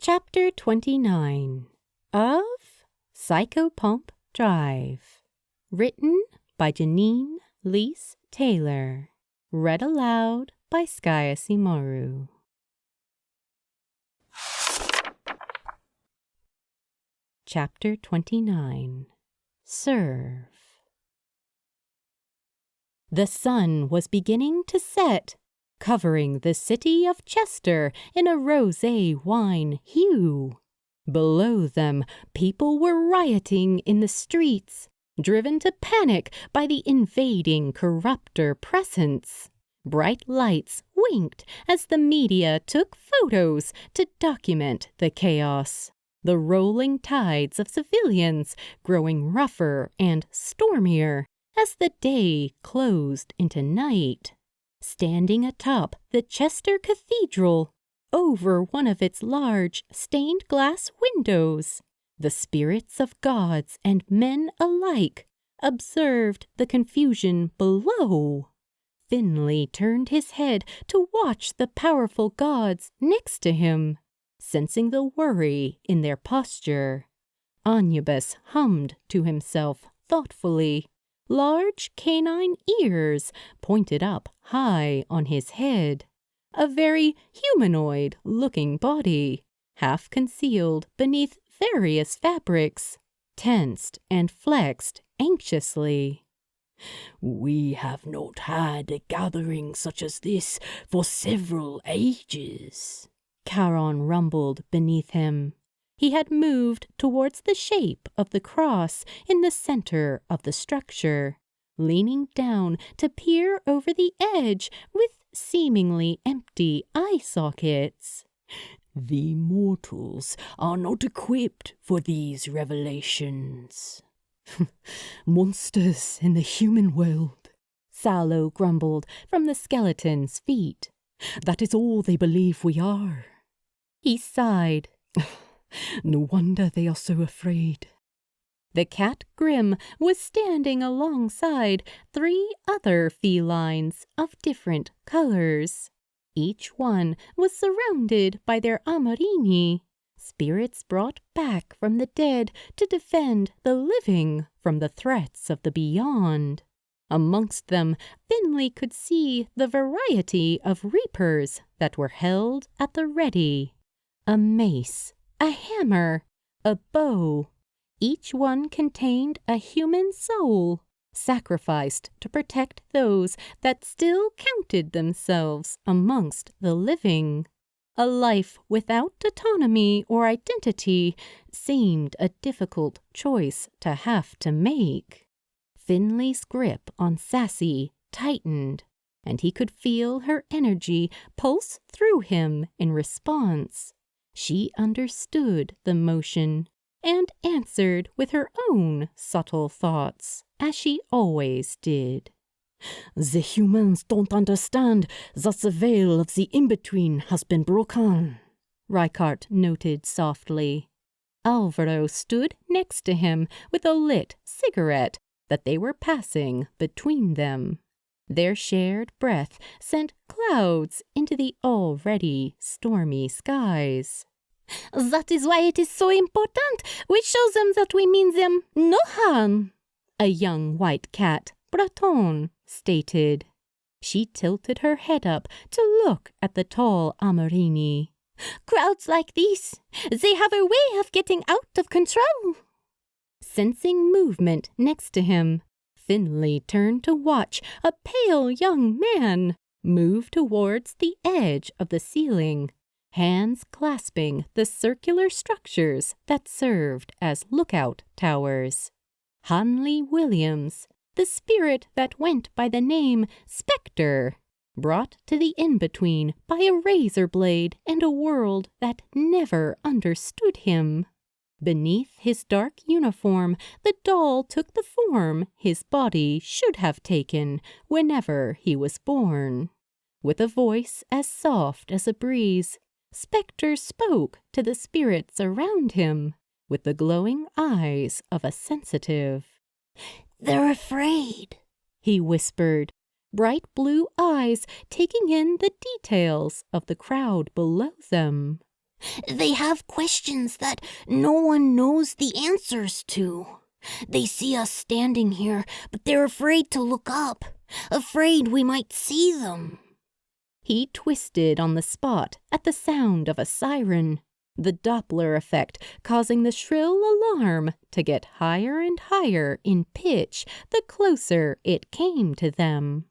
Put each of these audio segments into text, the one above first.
Chapter 29 of Psychopomp Drive. Written by Janeen Leese-Taylor. Read aloud by Skaya Simoru. Chapter 29 Serve. The sun was beginning to set, covering the city of Chester in a rosé wine hue. Below them, people were rioting in the streets, driven to panic by the invading corruptor presence. Bright lights winked as the media took photos to document the chaos. The rolling tides of civilians growing rougher and stormier as the day closed into night. Standing atop the Chester Cathedral, over one of its large stained glass windows, the spirits of gods and men alike observed the confusion below. Finley turned his head to watch the powerful gods next to him, sensing the worry in their posture. Anubis hummed to himself thoughtfully. Large canine ears pointed up high on his head. A very humanoid-looking body, half concealed beneath various fabrics, tensed and flexed anxiously. "We have not had a gathering such as this for several ages," Charon rumbled beneath him. He had moved towards the shape of the cross in the center of the structure, leaning down to peer over the edge with seemingly empty eye sockets. "The mortals are not equipped for these revelations." "Monsters in the human world," Sallow grumbled from the skeleton's feet. "That is all they believe we are." He sighed. "No wonder they are so afraid." The cat Grim was standing alongside 3 other felines of different colors. Each one was surrounded by their amorini, spirits brought back from the dead to defend the living from the threats of the beyond. Amongst them, Finley could see the variety of reapers that were held at the ready. A mace, a hammer, a bow. Each one contained a human soul, sacrificed to protect those that still counted themselves amongst the living. A life without autonomy or identity seemed a difficult choice to have to make. Finley's grip on Sassy tightened, and he could feel her energy pulse through him in response. She understood the motion and answered with her own subtle thoughts, as she always did. "The humans don't understand that the veil of the in-between has been broken," Rykart noted softly. Alvaro stood next to him with a lit cigarette that they were passing between them. Their shared breath sent clouds into the already stormy skies. "That is why it is so important we show them that we mean them no harm," a young white cat, Breton, stated. She tilted her head up to look at the tall amorini. "Crowds like these, they have a way of getting out of control." Sensing movement next to him, Finley turned to watch a pale young man move towards the edge of the ceiling, hands clasping the circular structures that served as lookout towers. Hanley Williams, the spirit that went by the name Spectre, brought to the in-between by a razor blade and a world that never understood him. Beneath his dark uniform, the doll took the form his body should have taken whenever he was born. With a voice as soft as a breeze, Spectre spoke to the spirits around him with the glowing eyes of a sensitive. "They're afraid," he whispered, bright blue eyes taking in the details of the crowd below them. They have questions that no one knows the answers to. They see us standing here, but they're afraid to look up, afraid we might see them." He twisted on the spot at the sound of a siren, the Doppler effect causing the shrill alarm to get higher and higher in pitch the closer it came to them.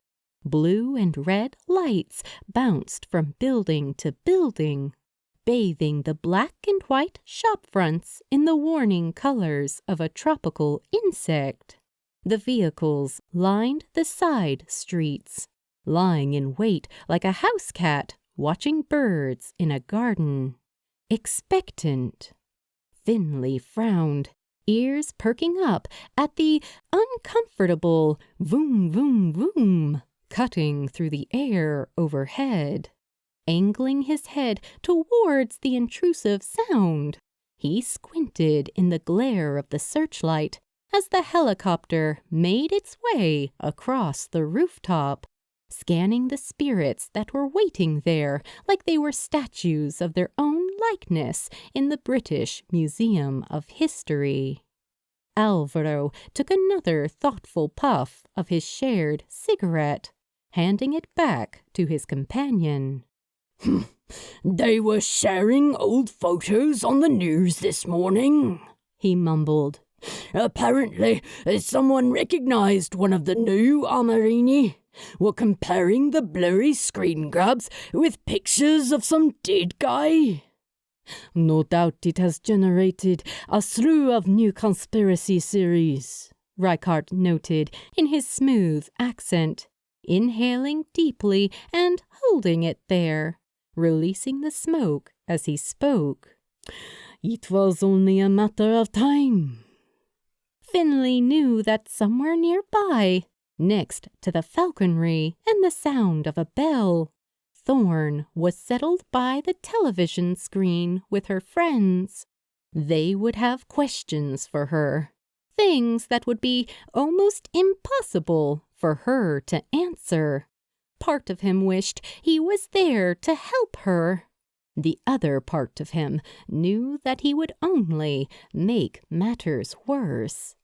Blue and red lights bounced from building to building, bathing the black and white shop fronts in the warning colors of a tropical insect. The vehicles lined the side streets, lying in wait like a house cat watching birds in a garden. Expectant. Finley frowned, ears perking up at the uncomfortable voom, voom, voom cutting through the air overhead. Angling his head towards the intrusive sound, he squinted in the glare of the searchlight as the helicopter made its way across the rooftop, scanning the spirits that were waiting there like they were statues of their own likeness in the British Museum of History. Alvaro took another thoughtful puff of his shared cigarette, handing it back to his companion. "They were sharing old photos on the news this morning," he mumbled. "Apparently, someone recognized one of the new Amarini. Were comparing the blurry screen grabs with pictures of some dead guy." "No doubt it has generated a slew of new conspiracy theories," Reichardt noted in his smooth accent, inhaling deeply and holding it there, releasing the smoke as he spoke. "It was only a matter of time." Finley knew that somewhere nearby, next to the falconry and the sound of a bell, Thorne was settled by the television screen with her friends. They would have questions for her, things that would be almost impossible for her to answer. Part of him wished he was there to help her. The other part of him knew that he would only make matters worse.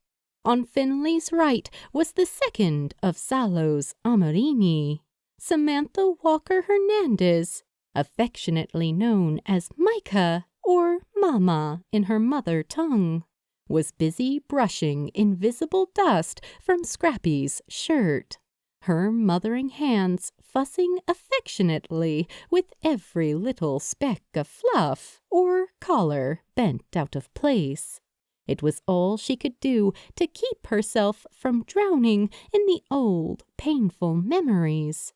On Finley's right was the second of Salo's Amarini, Samantha Walker Hernandez, affectionately known as Micah or Mama in her mother tongue, was busy brushing invisible dust from Scrappy's shirt, her mothering hands fussing affectionately with every little speck of fluff or collar bent out of place. It was all she could do to keep herself from drowning in the old, painful memories.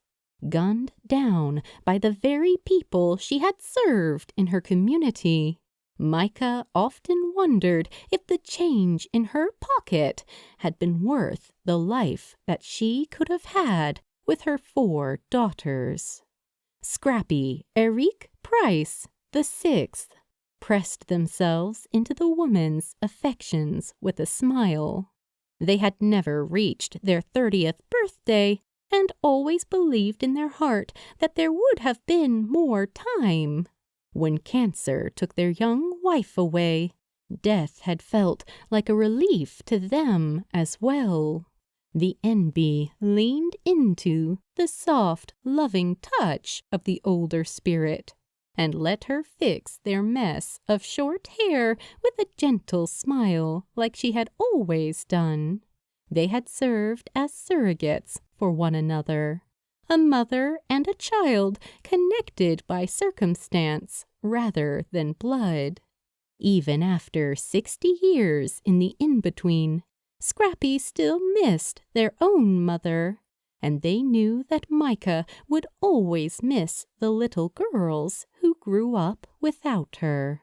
Gunned down by the very people she had served in her community, Micah often wondered if the change in her pocket had been worth the life that she could have had with her 4 daughters. Scrappy, Eric Price, the 6th, pressed themselves into the woman's affections with a smile. They had never reached their 30th birthday and always believed in their heart that there would have been more time. When cancer took their young wife away, death had felt like a relief to them as well. The envy leaned into the soft, loving touch of the older spirit and let her fix their mess of short hair with a gentle smile like she had always done. They had served as surrogates for one another, a mother and a child connected by circumstance rather than blood. Even after 60 years in the in-between, Scrappy still missed their own mother, and they knew that Micah would always miss the little girls who grew up without her.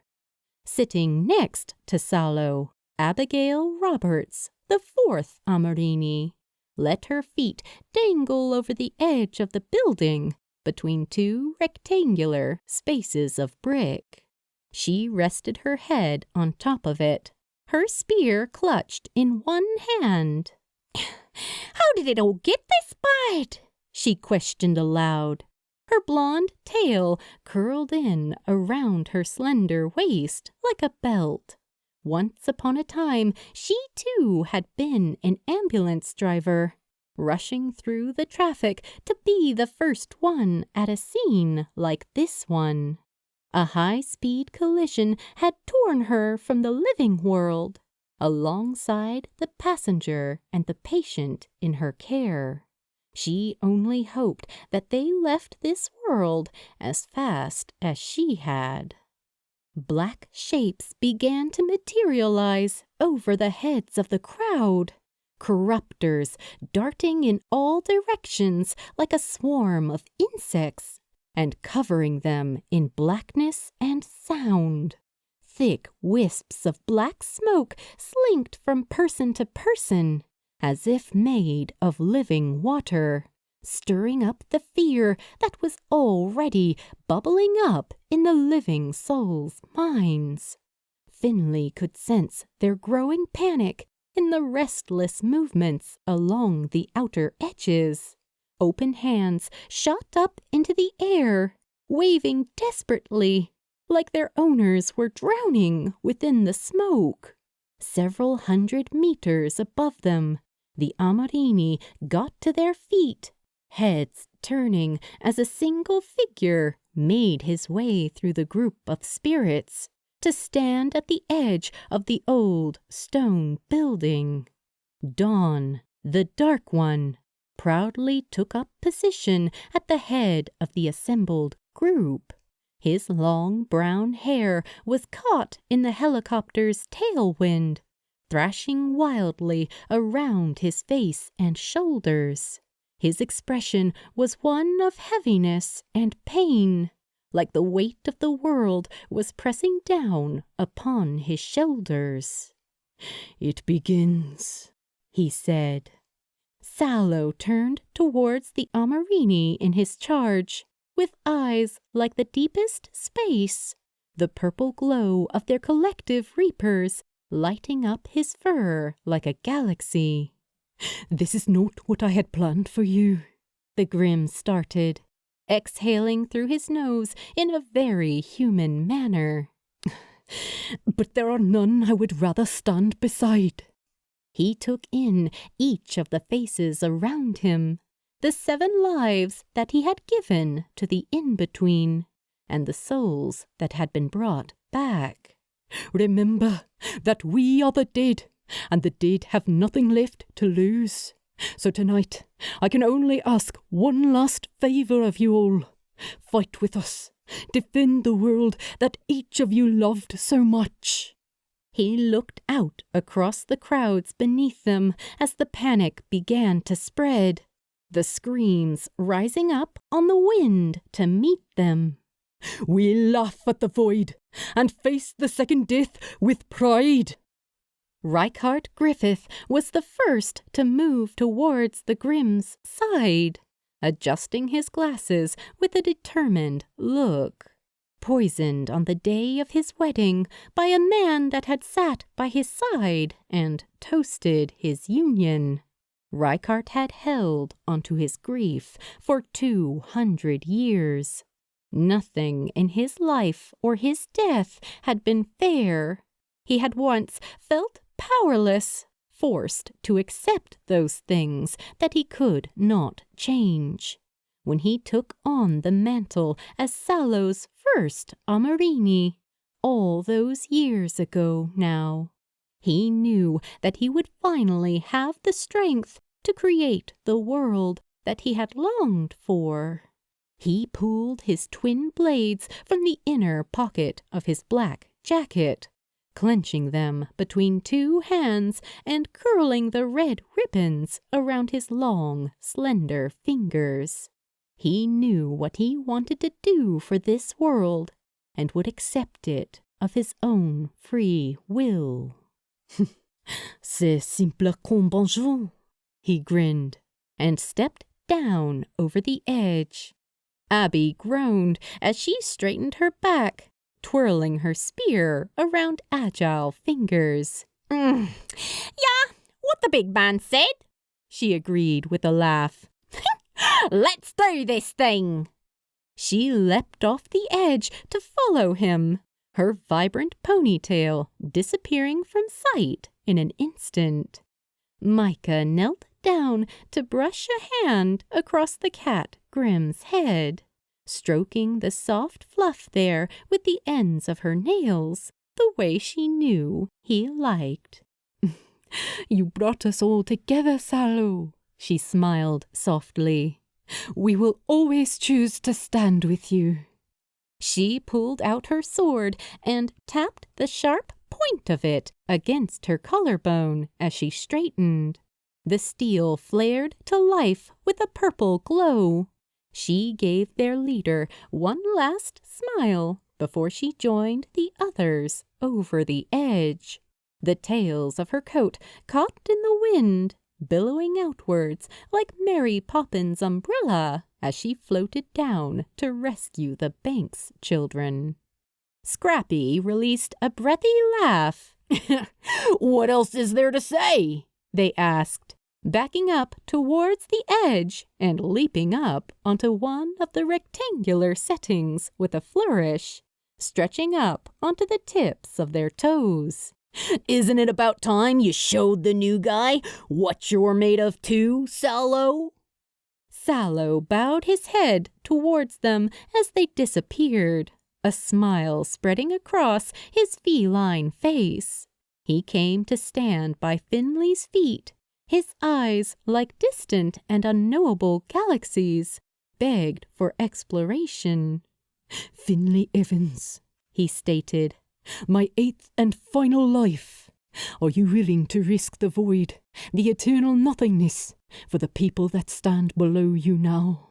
Sitting next to Salo, Abigail Roberts, the 4th Amarini, let her feet dangle over the edge of the building between 2 rectangular spaces of brick. She rested her head on top of it, her spear clutched in one hand. "How did it all get this bad?" she questioned aloud. her blonde tail curled in around her slender waist like a belt. Once upon a time, she too had been an ambulance driver, rushing through the traffic to be the first one at a scene like this one. A high-speed collision had torn her from the living world, alongside the passenger and the patient in her care. She only hoped that they left this world as fast as she had. Black shapes began to materialize over the heads of the crowd, corruptors darting in all directions like a swarm of insects, and covering them in blackness and sound. Thick wisps of black smoke slinked from person to person, as if made of living water, stirring up the fear that was already bubbling up in the living souls' minds. Finley could sense their growing panic in the restless movements along the outer edges. Open hands shot up into the air, waving desperately, like their owners were drowning within the smoke. Several hundred meters above them, the Amarini got to their feet, heads turning as a single figure made his way through the group of spirits to stand at the edge of the old stone building. Dawn, the Dark One, proudly took up position at the head of the assembled group. His long brown hair was caught in the helicopter's tailwind, thrashing wildly around his face and shoulders. His expression was one of heaviness and pain, like the weight of the world was pressing down upon his shoulders. "It begins," he said. Sallow turned towards the Amarini in his charge, with eyes like the deepest space, the purple glow of their collective reapers lighting up his fur like a galaxy. "This is not what I had planned for you," the Grim started, exhaling through his nose in a very human manner. "But there are none I would rather stand beside." He took in each of the faces around him, the 7 lives that he had given to the in-between, and the souls that had been brought back. "Remember that we are the dead, and the dead have nothing left to lose. So tonight, I can only ask one last favor of you all. Fight with us. Defend the world that each of you loved so much." He looked out across the crowds beneath them as the panic began to spread, the screams rising up on the wind to meet them. "We laugh at the void and face the second death with pride." Reichardt Griffith was the first to move towards the Grim's side, adjusting his glasses with a determined look. Poisoned on the day of his wedding by a man that had sat by his side and toasted his union, Reichardt had held onto his grief for 200 years. Nothing in his life or his death had been fair. He had once felt powerless, forced to accept those things that he could not change. When he took on the mantle as Sallow's first Amarini, all those years ago now, he knew that he would finally have the strength to create the world that he had longed for. He pulled his twin blades from the inner pocket of his black jacket, clenching them between 2 hands and curling the red ribbons around his long, slender fingers. He knew what he wanted to do for this world and would accept it of his own free will. "C'est simple comme bonjour," he grinned, and stepped down over the edge. Abby groaned as she straightened her back, twirling her spear around agile fingers. Yeah, what the big man said, she agreed with a laugh. Let's do this thing. She leapt off the edge to follow him, her vibrant ponytail disappearing from sight in an instant. Micah knelt down to brush a hand across the cat Grim's head, stroking the soft fluff there with the ends of her nails, the way she knew he liked. You brought us all together, Sallow, she smiled softly. We will always choose to stand with you. She pulled out her sword and tapped the sharp point of it against her collarbone as she straightened. The steel flared to life with a purple glow. She gave their leader one last smile before she joined the others over the edge. The tails of her coat caught in the wind, billowing outwards like Mary Poppins' umbrella as she floated down to rescue the Banks children. Scrappy released a breathy laugh. What else is there to say? They asked, backing up towards the edge and leaping up onto one of the rectangular settings with a flourish, stretching up onto the tips of their toes. Isn't it about time you showed the new guy what you're made of too, Sallow? Sallow bowed his head towards them as they disappeared, a smile spreading across his feline face. He came to stand by Finley's feet, his eyes like distant and unknowable galaxies, begged for exploration. Finley Evans, he stated, my 8th and final life. Are you willing to risk the void, the eternal nothingness, for the people that stand below you now?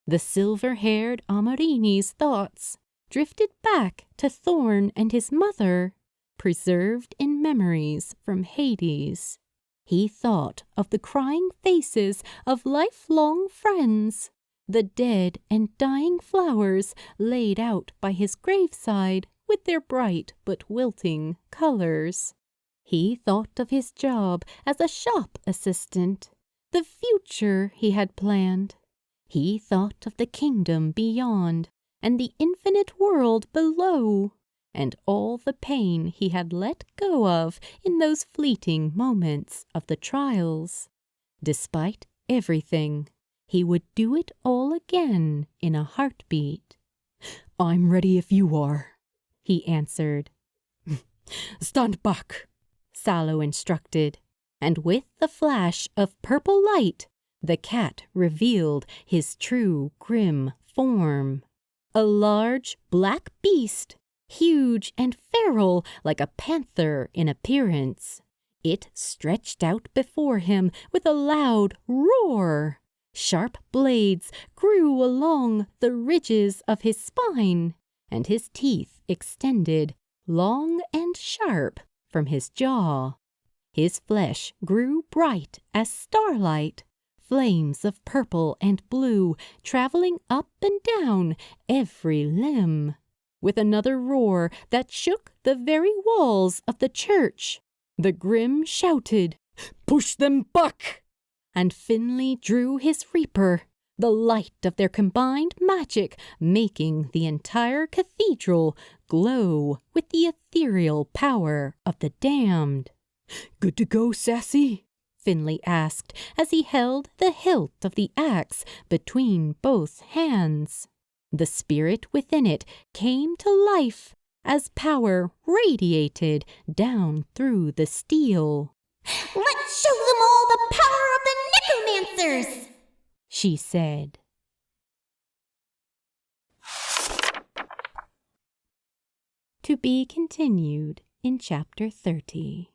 The silver-haired Amarini's thoughts drifted back to Thorn and his mother, preserved in memories from Hades. He thought of the crying faces of lifelong friends, the dead and dying flowers laid out by his graveside with their bright but wilting colors. He thought of his job as a shop assistant, the future he had planned. He thought of the kingdom beyond and the infinite world below, and all the pain he had let go of in those fleeting moments of the trials. Despite everything, he would do it all again in a heartbeat. I'm ready if you are, he answered. Stand back, Sallow instructed, and with the flash of purple light, the cat revealed his true grim form. A large black beast, huge and feral like a panther in appearance. It stretched out before him with a loud roar. Sharp blades grew along the ridges of his spine, and his teeth extended, long and sharp, from his jaw. His flesh grew bright as starlight, flames of purple and blue traveling up and down every limb. With another roar that shook the very walls of the church, the Grim shouted, "Push them back!" And Finley drew his reaper, the light of their combined magic making the entire cathedral glow with the ethereal power of the damned. Good to go, Sassy? Finley asked as he held the hilt of the axe between both hands. The spirit within it came to life as power radiated down through the steel. Let's show them all the power of the necromancers, she said. To be continued in Chapter 30.